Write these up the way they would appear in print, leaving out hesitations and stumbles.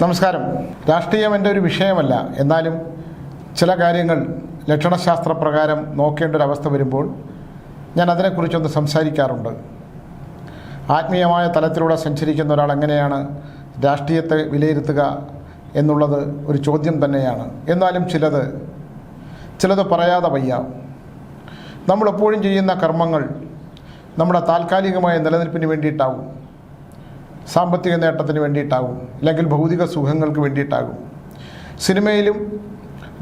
നമസ്കാരം. രാഷ്ട്രീയം എൻ്റെ ഒരു വിഷയമല്ല. എന്നാലും ചില കാര്യങ്ങൾ ലക്ഷണശാസ്ത്രപ്രകാരം നോക്കേണ്ട ഒരു അവസ്ഥ വരുമ്പോൾ ഞാൻ അതിനെക്കുറിച്ചൊന്ന് സംസാരിക്കാറുണ്ട്. ആത്മീയമായ തലത്തിലൂടെ സഞ്ചരിക്കുന്ന ഒരാൾ എങ്ങനെയാണ് രാഷ്ട്രീയത്തെ വിലയിരുത്തുക എന്നുള്ളത് ഒരു ചോദ്യം തന്നെയാണ്. എന്നാലും ചിലത് പറയാതെ വയ്യ. നമ്മളെപ്പോഴും ചെയ്യുന്ന കർമ്മങ്ങൾ നമ്മുടെ താൽക്കാലികമായ നിലനിൽപ്പിന് വേണ്ടിയിട്ടാവും, സാമ്പത്തിക നേട്ടത്തിന് വേണ്ടിയിട്ടാകും, അല്ലെങ്കിൽ ഭൗതിക സുഖങ്ങൾക്ക് വേണ്ടിയിട്ടാകും. സിനിമയിലും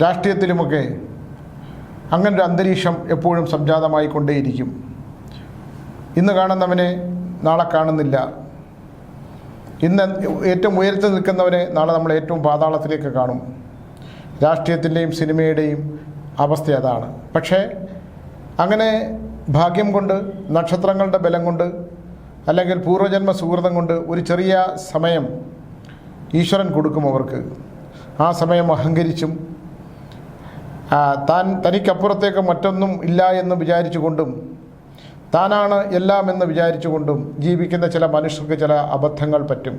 രാഷ്ട്രീയത്തിലുമൊക്കെ അങ്ങനൊരു അന്തരീക്ഷം എപ്പോഴും സംജാതമായി കൊണ്ടേയിരിക്കും. ഇന്ന് കാണുന്നവനെ നാളെ കാണുന്നില്ല. ഇന്ന് ഏറ്റവും ഉയരത്തിൽ നിൽക്കുന്നവനെ നാളെ നമ്മൾ ഏറ്റവും പാതാളത്തിലേക്ക് കാണും. രാഷ്ട്രീയത്തിൻ്റെയും സിനിമയുടെയും അവസ്ഥ അതാണ്. പക്ഷേ അങ്ങനെ ഭാഗ്യം കൊണ്ട്, നക്ഷത്രങ്ങളുടെ ബലം കൊണ്ട്, അല്ലെങ്കിൽ പൂർവ്വജന്മ സുഹൃതം കൊണ്ട് ഒരു ചെറിയ സമയം ഈശ്വരൻ കൊടുക്കും അവർക്ക്. ആ സമയം അഹങ്കരിച്ചും തനിക്കപ്പുറത്തേക്ക് മറ്റൊന്നും ഇല്ല എന്ന് വിചാരിച്ചുകൊണ്ടും താനാണ് എല്ലാം എന്ന് വിചാരിച്ചുകൊണ്ടും ജീവിക്കുന്ന ചില മനുഷ്യർക്ക് ചില അബദ്ധങ്ങൾ പറ്റും.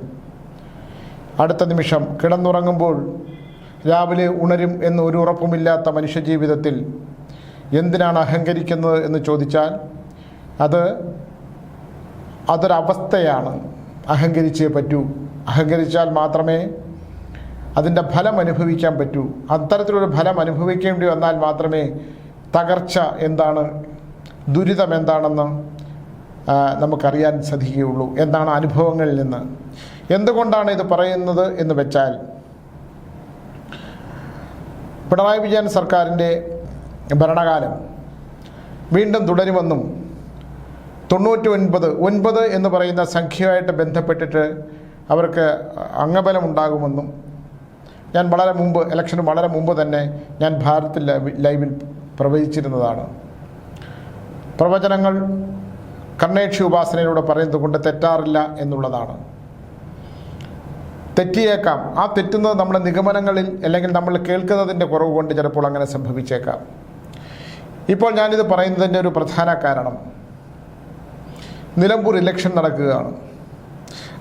അടുത്ത നിമിഷം കിടന്നുറങ്ങുമ്പോൾ രാവിലെ ഉണരും എന്ന് ഒരു ഉറപ്പുമില്ലാത്ത മനുഷ്യജീവിതത്തിൽ എന്തിനാണ് അഹങ്കരിക്കുന്നത് എന്ന് ചോദിച്ചാൽ അതൊരവസ്ഥയാണ്. അഹങ്കരിച്ചേ പറ്റൂ. അഹങ്കരിച്ചാൽ മാത്രമേ അതിൻ്റെ ഫലം അനുഭവിക്കാൻ പറ്റൂ. അത്തരത്തിലൊരു ഫലം അനുഭവിക്കേണ്ടി വന്നാൽ മാത്രമേ തകർച്ച എന്താണ്, ദുരിതം എന്താണെന്ന് നമുക്കറിയാൻ സാധിക്കുകയുള്ളൂ. എന്താണ് അനുഭവങ്ങളിൽ നിന്ന്. എന്തുകൊണ്ടാണ് ഇത് പറയുന്നത് എന്ന് വെച്ചാൽ, പിണറായി വിജയൻ സർക്കാരിൻ്റെ ഭരണകാലം വീണ്ടും തുടരുമെന്നും 99 എന്ന് പറയുന്ന സംഖ്യയുമായിട്ട് ബന്ധപ്പെട്ടിട്ട് അവർക്ക് അംഗബലമുണ്ടാകുമെന്നും ഞാൻ ഇലക്ഷന് വളരെ മുമ്പ് തന്നെ ഞാൻ ഭാരത് ലൈവിൽ പ്രവചിച്ചിരുന്നതാണ്. പ്രവചനങ്ങൾ കർണേക്ഷി ഉപാസനയിലൂടെ പറയുന്നത് കൊണ്ട് തെറ്റാറില്ല എന്നുള്ളതാണ്. തെറ്റിയേക്കാം. ആ തെറ്റുന്നത് നമ്മുടെ നിഗമനങ്ങളിൽ അല്ലെങ്കിൽ നമ്മൾ കേൾക്കുന്നതിൻ്റെ കുറവ് കൊണ്ട് ചിലപ്പോൾ അങ്ങനെ സംഭവിച്ചേക്കാം. ഇപ്പോൾ ഞാനിത് പറയുന്നതിൻ്റെ ഒരു പ്രധാന കാരണം, നിലമ്പൂർ ഇലക്ഷൻ നടക്കുകയാണ്.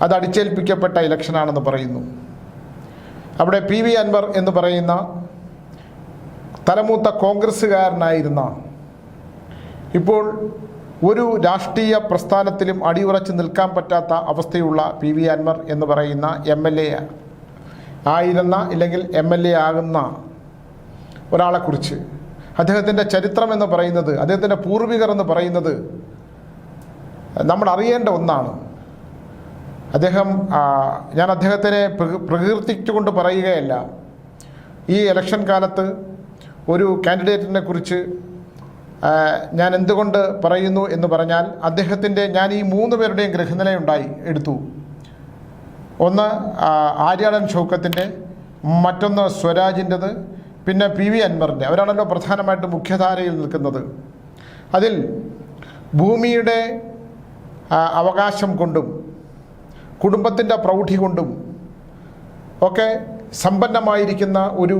അത് അടിച്ചേൽപ്പിക്കപ്പെട്ട ഇലക്ഷനാണെന്ന് പറയുന്നു. അവിടെ PV അൻവർ എന്ന് പറയുന്ന തലമൂത്ത കോൺഗ്രസ്സുകാരനായിരുന്ന, ഇപ്പോൾ ഒരു രാഷ്ട്രീയ പ്രസ്ഥാനത്തിലും അടിയുറച്ച് നിൽക്കാൻ പറ്റാത്ത അവസ്ഥയുള്ള PV അൻവർ എന്ന് പറയുന്ന MLA ആയിരുന്ന, ഇല്ലെങ്കിൽ MLA ആകുന്ന ഒരാളെക്കുറിച്ച് അദ്ദേഹത്തിൻ്റെ ചരിത്രം എന്ന് പറയുന്നത്, അദ്ദേഹത്തിൻ്റെ പൂർവികർ എന്ന് പറയുന്നത് നമ്മൾ അറിയേണ്ട ഒന്നാണ്. ഞാൻ അദ്ദേഹത്തിനെ പ്രകീർത്തിച്ചുകൊണ്ട് പറയുകയല്ല. ഈ ഇലക്ഷൻ കാലത്ത് ഒരു കാൻഡിഡേറ്റിനെ കുറിച്ച് ഞാൻ എന്തുകൊണ്ട് പറയുന്നു എന്ന് പറഞ്ഞാൽ, ഞാൻ ഈ 3 പേരുടെയും എടുത്തു. ഒന്ന് ആര്യാടൻ ഷൗക്കത്തിൻ്റെ, മറ്റൊന്ന് സ്വരാജിൻ്റെത്, പിന്നെ PV അൻവറിൻ്റെ. അവരാണല്ലോ പ്രധാനമായിട്ട് മുഖ്യധാരയിൽ നിൽക്കുന്നത്. അതിൽ ഭൂമിയുടെ അവകാശം കൊണ്ടും കുടുംബത്തിൻ്റെ പ്രൗഢി കൊണ്ടും ഒക്കെ സമ്പന്നമായിരിക്കുന്ന ഒരു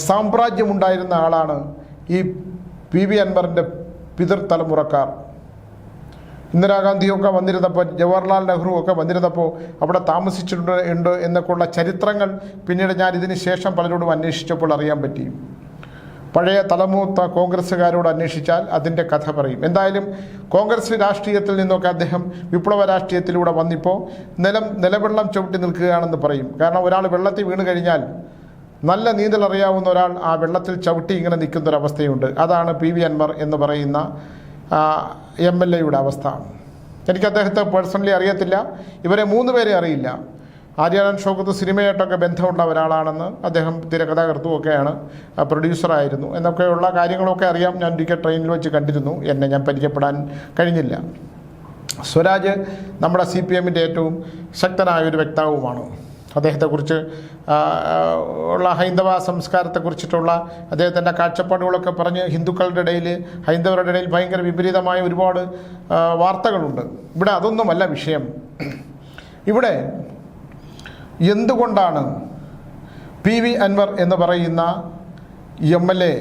സാമ്രാജ്യമുണ്ടായിരുന്ന ആളാണ് ഈ PV അൻവറിൻ്റെ പിതൃതലമുറക്കാർ. ഇന്ദിരാഗാന്ധിയൊക്കെ വന്നിരുന്നപ്പോൾ, ജവഹർലാൽ നെഹ്റു ഒക്കെ വന്നിരുന്നപ്പോൾ അവിടെ താമസിച്ചിട്ടുണ്ട് എന്നൊക്കെയുള്ള ചരിത്രങ്ങൾ പിന്നീട് ഞാൻ ഇതിന് ശേഷം പലരോടും അന്വേഷിച്ചപ്പോൾ അറിയാൻ പറ്റി. പഴയ തലമൂത്ത കോൺഗ്രസ്സുകാരോട് അന്വേഷിച്ചാൽ അതിൻ്റെ കഥ പറയും. എന്തായാലും കോൺഗ്രസ് രാഷ്ട്രീയത്തിൽ നിന്നൊക്കെ അദ്ദേഹം വിപ്ലവ രാഷ്ട്രീയത്തിലൂടെ വന്നിപ്പോൾ നിലവെള്ളം ചവിട്ടി നിൽക്കുകയാണെന്ന് പറയും. കാരണം ഒരാൾ വെള്ളത്തിൽ വീണ് കഴിഞ്ഞാൽ നല്ല നീന്തൽ അറിയാവുന്ന ഒരാൾ ആ വെള്ളത്തിൽ ചവിട്ടി ഇങ്ങനെ നിൽക്കുന്നൊരവസ്ഥയുണ്ട്. അതാണ് PV അൻവർ എന്ന് പറയുന്ന MLA അവസ്ഥ. എനിക്ക് അദ്ദേഹത്തെ പേഴ്സണലി അറിയത്തില്ല. ഇവരെ 3 പേരെ അറിയില്ല. ആര്യാടൻ ഷൗക്കത്ത് സിനിമയായിട്ടൊക്കെ ബന്ധമുള്ള ഒരാളാണെന്ന്, അദ്ദേഹം തിരക്കഥാകൃത്തുമൊക്കെയാണ്, പ്രൊഡ്യൂസറായിരുന്നു എന്നൊക്കെയുള്ള കാര്യങ്ങളൊക്കെ അറിയാം. ഞാൻ ഒരിക്കൽ ട്രെയിനിൽ വെച്ച് കണ്ടിരുന്നു. എന്നെ ഞാൻ പരിചയപ്പെടാൻ കഴിഞ്ഞില്ല. സ്വരാജ് നമ്മുടെ CPMൻ്റെ ഏറ്റവും ശക്തനായൊരു വ്യക്താവുമാണ്. അദ്ദേഹത്തെക്കുറിച്ച് ഉള്ള ഹൈന്ദവ സംസ്കാരത്തെക്കുറിച്ചിട്ടുള്ള അദ്ദേഹത്തിൻ്റെ കാഴ്ചപ്പാടുകളൊക്കെ പറഞ്ഞ് ഹിന്ദുക്കളുടെ ഇടയിൽ, ഹൈന്ദവരുടെ ഇടയിൽ ഭയങ്കര വിപരീതമായ ഒരുപാട് വാർത്തകളുണ്ട്. ഇവിടെ അതൊന്നുമല്ല വിഷയം. ഇവിടെ എന്തുകൊണ്ടാണ് PV അൻവർ എന്ന് പറയുന്ന MLA,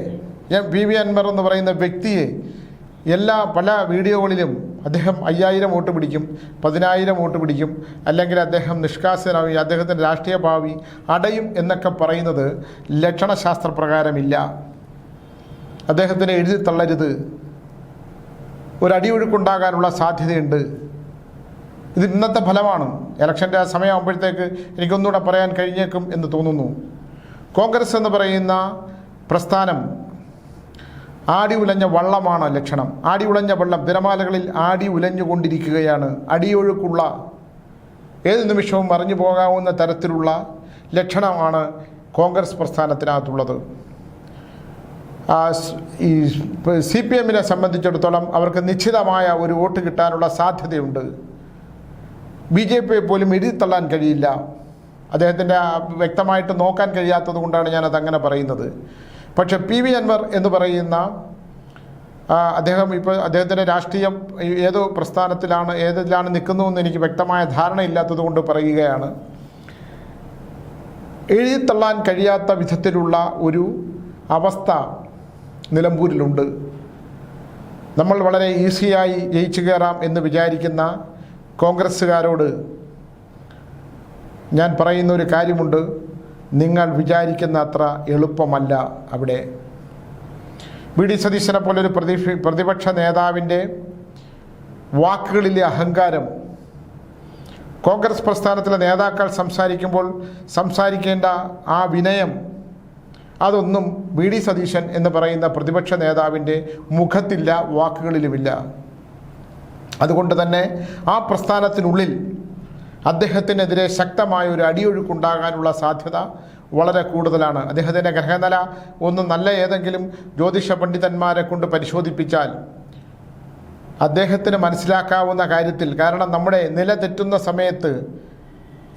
PV അൻവർ എന്ന് പറയുന്ന വ്യക്തിയെ പല വീഡിയോകളിലും അദ്ദേഹം 5000 വോട്ട് പിടിക്കും, 10000 വോട്ട് പിടിക്കും, അല്ലെങ്കിൽ അദ്ദേഹം നിഷ്കാസനായി, അദ്ദേഹത്തിൻ്റെ രാഷ്ട്രീയ ഭാവി അടയും എന്നൊക്കെ പറയുന്നത് ലക്ഷണശാസ്ത്രപ്രകാരമില്ല. അദ്ദേഹത്തിന് എഴുതി തള്ളരുത്. ഒരു അടിയൊഴുക്കുണ്ടാകാനുള്ള സാധ്യതയുണ്ട്. ഇത് ഇന്നത്തെ ഫലമാണ്. ഇലക്ഷൻ്റെ ആ സമയമാകുമ്പോഴത്തേക്ക് എനിക്കൊന്നുകൂടെ പറയാൻ കഴിഞ്ഞേക്കും എന്ന് തോന്നുന്നു. കോൺഗ്രസ് എന്ന് പറയുന്ന പ്രസ്ഥാനം ആടി ഉലഞ്ഞ വള്ളമാണ് ലക്ഷണം. ആടി ഉലഞ്ഞ വെള്ളം തിരമാലകളിൽ ആടി ഉലഞ്ഞുകൊണ്ടിരിക്കുകയാണ്. അടിയൊഴുക്കുള്ള, ഏത് നിമിഷവും മറിഞ്ഞു പോകാവുന്ന തരത്തിലുള്ള ലക്ഷണമാണ് കോൺഗ്രസ് പ്രസ്ഥാനത്തിനകത്തുള്ളത്. ഈ CPM-നെ സംബന്ധിച്ചിടത്തോളം അവർക്ക് നിശ്ചിതമായ ഒരു വോട്ട് കിട്ടാനുള്ള സാധ്യതയുണ്ട്. BJP പോലും എഴുതിത്തള്ളാൻ കഴിയില്ല. അദ്ദേഹത്തിൻ്റെ വ്യക്തമായിട്ട് നോക്കാൻ കഴിയാത്തത് കൊണ്ടാണ് ഞാനത് അങ്ങനെ പറയുന്നത്. പക്ഷെ PV അൻവർ എന്ന് പറയുന്ന അദ്ദേഹം ഇപ്പോൾ അദ്ദേഹത്തിൻ്റെ രാഷ്ട്രീയം ഏതോ പ്രസ്ഥാനത്തിലാണ്, ഏതിലാണ് നിൽക്കുന്നതെന്ന് എനിക്ക് വ്യക്തമായ ധാരണയില്ലാത്തത് കൊണ്ട് പറയുകയാണ്. എഴുതിത്തള്ളാൻ കഴിയാത്ത വിധത്തിലുള്ള ഒരു അവസ്ഥ നിലമ്പൂരിലുണ്ട്. നമ്മൾ വളരെ ഈസിയായി ജയിച്ചു കയറാം എന്ന് വിചാരിക്കുന്ന കോൺഗ്രസ്സുകാരോട് ഞാൻ പറയുന്ന ഒരു കാര്യമുണ്ട്. നിങ്ങൾ വിചാരിക്കുന്ന അത്ര എളുപ്പമല്ല അവിടെ. VD സതീശനെ പോലൊരു പ്രതിപക്ഷ നേതാവിൻ്റെ വാക്കുകളിലെ അഹങ്കാരം, കോൺഗ്രസ് പ്രസ്ഥാനത്തിലെ നേതാക്കൾ സംസാരിക്കുമ്പോൾ സംസാരിക്കേണ്ട ആ വിനയം, അതൊന്നും VD സതീശൻ എന്ന് പറയുന്ന പ്രതിപക്ഷ നേതാവിൻ്റെ മുഖത്തില്ല, വാക്കുകളിലുമില്ല. അതുകൊണ്ട് തന്നെ ആ പ്രസ്ഥാനത്തിനുള്ളിൽ അദ്ദേഹത്തിനെതിരെ ശക്തമായ ഒരു അടിയൊഴുക്കുണ്ടാകാനുള്ള സാധ്യത വളരെ കൂടുതലാണ്. അദ്ദേഹത്തിൻ്റെ ഗ്രഹനില ഒന്ന് നല്ല ഏതെങ്കിലും ജ്യോതിഷ പണ്ഡിതന്മാരെ കൊണ്ട് പരിശോധിപ്പിച്ചാൽ അദ്ദേഹത്തിന് മനസ്സിലാക്കാവുന്ന കാര്യത്തിൽ, കാരണം നമ്മുടെ നില തെറ്റുന്ന സമയത്ത്,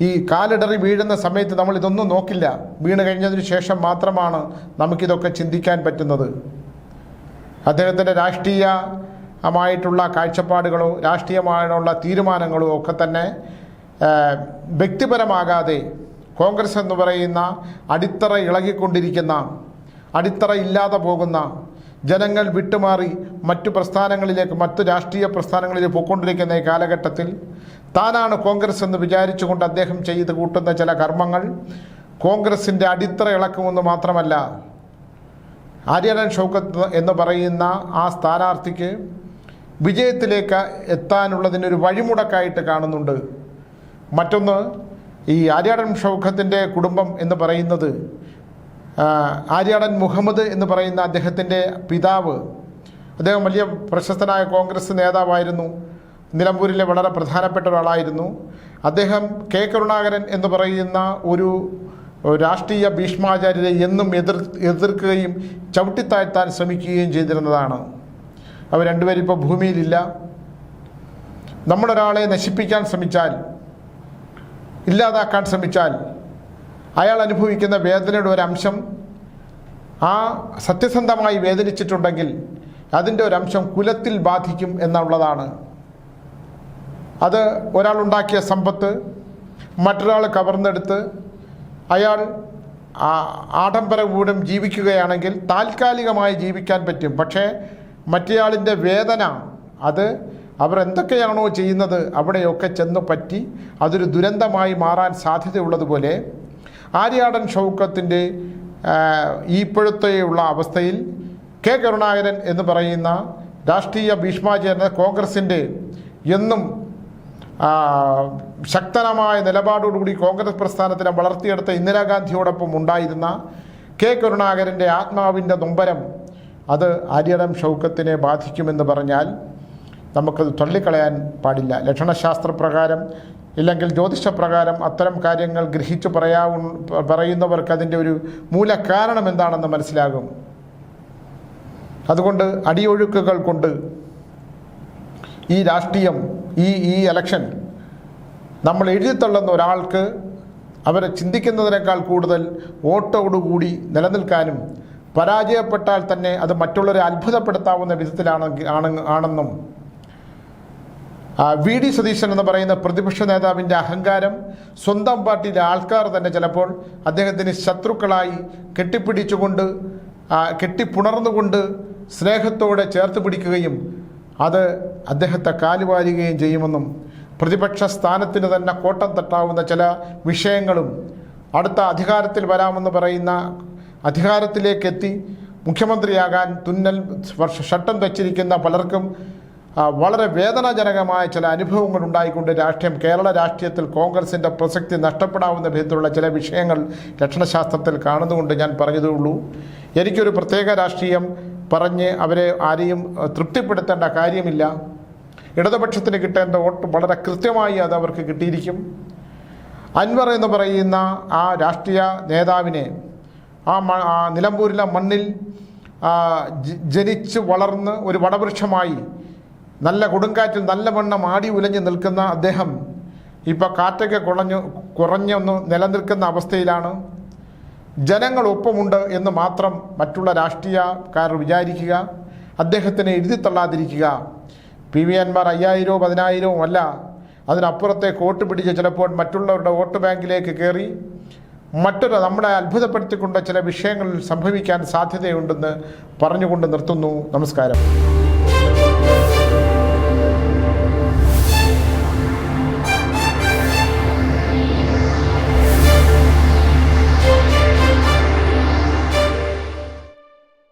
ഈ കാലിടറി വീഴുന്ന സമയത്ത് നമ്മൾ ഇതൊന്നും നോക്കില്ല. വീണ് കഴിഞ്ഞതിന് ശേഷം മാത്രമാണ് നമുക്കിതൊക്കെ ചിന്തിക്കാൻ പറ്റുന്നത്. അദ്ദേഹത്തിൻ്റെ രാഷ്ട്രീയമായിട്ടുള്ള കാഴ്ചപ്പാടുകളോ രാഷ്ട്രീയമായുള്ള തീരുമാനങ്ങളോ ഒക്കെ തന്നെ വ്യക്തിപരമാകാതെ കോൺഗ്രസ് എന്ന് പറയുന്ന അടിത്തറ ഇളകിക്കൊണ്ടിരിക്കുന്ന, അടിത്തറ ഇല്ലാതെ പോകുന്ന, ജനങ്ങൾ വിട്ടുമാറി മറ്റു പ്രസ്ഥാനങ്ങളിലേക്ക്, മറ്റു രാഷ്ട്രീയ പ്രസ്ഥാനങ്ങളിലേക്ക് പോയിക്കൊണ്ടിരിക്കുന്ന ഈ കാലഘട്ടത്തിൽ താനാണ് കോൺഗ്രസ് എന്ന് വിചാരിച്ചുകൊണ്ട് അദ്ദേഹം ചെയ്ത് കൂട്ടുന്ന ചില കർമ്മങ്ങൾ കോൺഗ്രസിൻ്റെ അടിത്തറ ഇളക്കുമെന്ന് മാത്രമല്ല, ആര്യടൻ ഷൗക്കത്ത് എന്ന് പറയുന്ന ആ സ്ഥാനാർത്ഥിക്ക് വിജയത്തിലേക്ക് എത്താനുള്ളതിനൊരു വഴിമുടക്കായിട്ട് കാണുന്നുണ്ട്. മറ്റൊന്ന്, ഈ ആര്യാടൻ ഷൗക്കത്തിൻ്റെ കുടുംബം എന്ന് പറയുന്നത്, ആര്യാടൻ മുഹമ്മദ് എന്ന് പറയുന്ന അദ്ദേഹത്തിൻ്റെ പിതാവ്, അദ്ദേഹം വലിയ പ്രശസ്തനായ കോൺഗ്രസ് നേതാവായിരുന്നു. നിലമ്പൂരിലെ വളരെ പ്രധാനപ്പെട്ട ഒരാളായിരുന്നു. അദ്ദേഹം K. കരുണാകരൻ എന്ന് പറയുന്ന ഒരു രാഷ്ട്രീയ ഭീഷ്മാചാര്യരെ എന്നും എതിർക്കുകയും ചവിട്ടിത്താഴ്ത്താൻ ശ്രമിക്കുകയും ചെയ്തിരുന്നതാണ്. അവർ രണ്ടുപേരും ഇപ്പോൾ ഭൂമിയിലില്ല. നമ്മളൊരാളെ നശിപ്പിക്കാൻ ശ്രമിച്ചാൽ, ഇല്ലാതാക്കാൻ ശ്രമിച്ചാൽ, അയാൾ അനുഭവിക്കുന്ന വേദനയുടെ ഒരംശം ആ സത്യസന്ധമായി വേദനിച്ചിട്ടുണ്ടെങ്കിൽ അതിൻ്റെ ഒരംശം കുലത്തിൽ ബാധിക്കും എന്നുള്ളതാണ്. അത് ഒരാളുണ്ടാക്കിയ സമ്പത്ത് മറ്റൊരാൾ കവർന്നെടുത്ത് അയാൾ ആഡംബരപൂർവ്വം ജീവിക്കുകയാണെങ്കിൽ താൽക്കാലികമായി ജീവിക്കാൻ പറ്റും. പക്ഷേ മറ്റേയാളിൻ്റെ വേദന, അത് അവർ എന്തൊക്കെയാണോ ചെയ്യുന്നത് അവിടെയൊക്കെ ചെന്ന് പറ്റി അതൊരു ദുരന്തമായി മാറാൻ സാധ്യതയുള്ളതുപോലെ ആര്യാടൻ ഷൗക്കത്തിൻ്റെ ഇപ്പോഴത്തെയുള്ള അവസ്ഥയിൽ K. കരുണാകരൻ എന്ന് പറയുന്ന രാഷ്ട്രീയ ഭീഷ്മാചാര്യൻ കോൺഗ്രസിൻ്റെ എന്നും ശക്തമായ നിലപാടോടുകൂടി കോൺഗ്രസ് പ്രസ്ഥാനത്തിനെ വളർത്തിയെടുത്ത ഇന്ദിരാഗാന്ധിയോടൊപ്പം ഉണ്ടായിരുന്ന K. കരുണാകരൻ്റെ ആത്മാവിൻ്റെ നൊമ്പരം അത് ആര്യാടൻ ഷൗക്കത്തിനെ ബാധിക്കുമെന്ന് പറഞ്ഞാൽ നമുക്കത് തള്ളിക്കളയാൻ പാടില്ല. ലക്ഷണശാസ്ത്രപ്രകാരം ഇല്ലെങ്കിൽ ജ്യോതിഷപ്രകാരം അത്തരം കാര്യങ്ങൾ ഗ്രഹിച്ചു പറയുന്നവർക്ക് അതിൻ്റെ ഒരു മൂലകാരണം എന്താണെന്ന് മനസ്സിലാകും. അതുകൊണ്ട് അടിയൊഴുക്കുകൾ കൊണ്ട് ഈ രാഷ്ട്രീയം, ഈ ഇലക്ഷൻ നമ്മൾ എഴുതിത്തള്ളുന്ന ഒരാൾക്ക് അവരെ ചിന്തിക്കുന്നതിനേക്കാൾ കൂടുതൽ വോട്ടോടുകൂടി നിലനിൽക്കാനും പരാജയപ്പെട്ടാൽ തന്നെ അത് മറ്റുള്ളവരെ അത്ഭുതപ്പെടുത്താവുന്ന വിധത്തിലാണെന്നും VD സതീശൻ എന്ന് പറയുന്ന പ്രതിപക്ഷ നേതാവിൻ്റെ അഹങ്കാരം സ്വന്തം പാർട്ടിയിലെ ആൾക്കാർ തന്നെ ചിലപ്പോൾ അദ്ദേഹത്തിന് ശത്രുക്കളായി കെട്ടിപ്പിടിച്ചുകൊണ്ട്, കെട്ടിപ്പുണർന്നുകൊണ്ട് സ്നേഹത്തോടെ ചേർത്ത് പിടിക്കുകയും അത് അദ്ദേഹത്തെ കാലുവാരുകയും ചെയ്യുമെന്നും പ്രതിപക്ഷ സ്ഥാനത്തിന് തന്നെ കോട്ടം തട്ടാവുന്ന ചില വിഷയങ്ങളും അടുത്ത അധികാരത്തിൽ വരാമെന്ന് പറയുന്ന അധികാരത്തിലേക്കെത്തി മുഖ്യമന്ത്രിയാകാൻ തുന്നൽ ഷട്ടം ധരിച്ചിരിക്കുന്ന പലർക്കും വളരെ വേദനാജനകമായ ചില അനുഭവങ്ങൾ ഉണ്ടായിക്കൊണ്ട് കേരള രാഷ്ട്രീയത്തിൽ കോൺഗ്രസിൻ്റെ പ്രസക്തി നഷ്ടപ്പെടാവുന്ന വിധത്തിലുള്ള ചില വിഷയങ്ങൾ ലക്ഷണശാസ്ത്രത്തിൽ കാണുന്നുകൊണ്ട് ഞാൻ പറഞ്ഞതേ ഉള്ളൂ. എനിക്കൊരു പ്രത്യേക രാഷ്ട്രീയം പറഞ്ഞ് അവരെ ആരെയും തൃപ്തിപ്പെടുത്തേണ്ട കാര്യമില്ല. ഇടതുപക്ഷത്തിന് കിട്ടേണ്ട വോട്ട് വളരെ കൃത്യമായി അത് അവർക്ക് കിട്ടിയിരിക്കും. അൻവർ എന്ന് പറയുന്ന ആ രാഷ്ട്രീയ നേതാവിനെ ആ നിലമ്പൂരിലെ മണ്ണിൽ ജനിച്ച് വളർന്ന് ഒരു വടവൃക്ഷമായി നല്ല കൊടുങ്കാറ്റിൽ നല്ല വണ്ണം ആടി ഉലഞ്ഞ് നിൽക്കുന്ന അദ്ദേഹം ഇപ്പോൾ കാറ്റൊക്കെ കുറഞ്ഞൊന്ന് നിലനിൽക്കുന്ന അവസ്ഥയിലാണ്. ജനങ്ങൾ ഒപ്പമുണ്ട് എന്ന് മാത്രം മറ്റുള്ള രാഷ്ട്രീയക്കാർ വിചാരിക്കുക, അദ്ദേഹത്തിനെ എഴുതിത്തള്ളാതിരിക്കുക. പി വി അൻവർ 5000 10,000 അല്ല, അതിനപ്പുറത്തേക്ക് വോട്ട് പിടിച്ച് ചിലപ്പോൾ മറ്റുള്ളവരുടെ വോട്ട് ബാങ്കിലേക്ക് കയറി നമ്മളെ അത്ഭുതപ്പെടുത്തിക്കൊണ്ട് ചില വിഷയങ്ങളിൽ സംഭവിക്കാൻ സാധ്യതയുണ്ടെന്ന് പറഞ്ഞുകൊണ്ട് നിർത്തുന്നു. നമസ്കാരം.